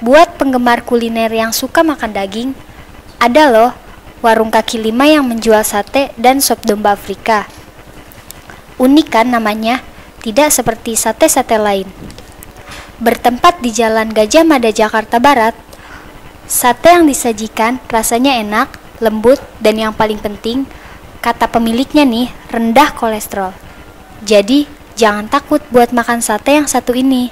Buat penggemar kuliner yang suka makan daging, ada loh warung kaki lima yang menjual sate dan sop domba Afrika. Unik kan namanya, tidak seperti sate-sate lain. Bertempat di Jalan Gajah Mada, Jakarta Barat, sate yang disajikan rasanya enak, lembut, dan yang paling penting, kata pemiliknya nih, rendah kolesterol. Jadi, jangan takut buat makan sate yang satu ini.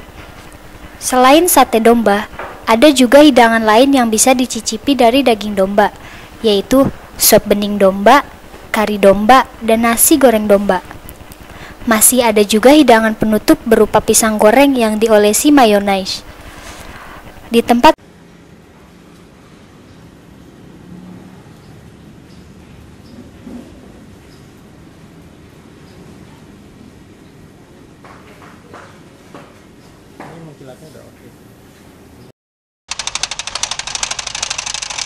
Selain sate domba, ada juga hidangan lain yang bisa dicicipi dari daging domba, yaitu sop bening domba, kari domba, dan nasi goreng domba. Masih ada juga hidangan penutup berupa pisang goreng yang diolesi mayonaise. Di tempat Ini mengkilatnya udah oke.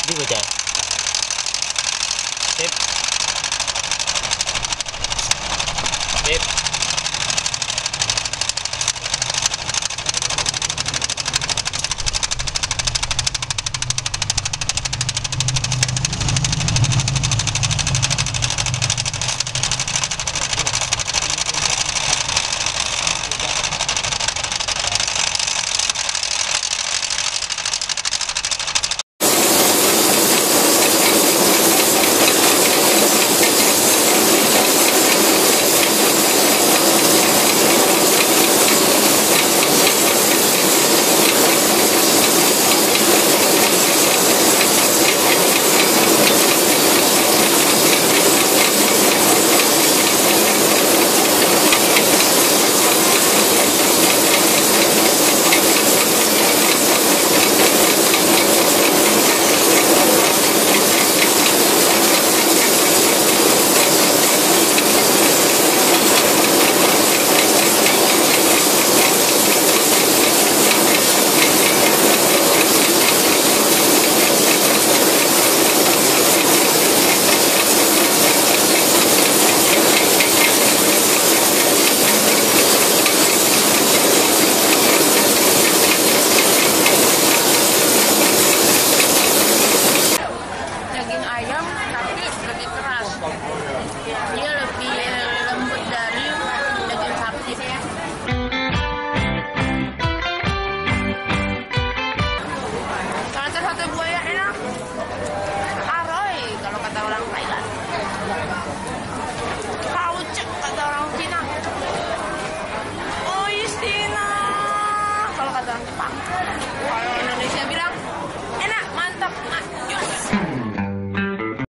Ini bocah. Sip.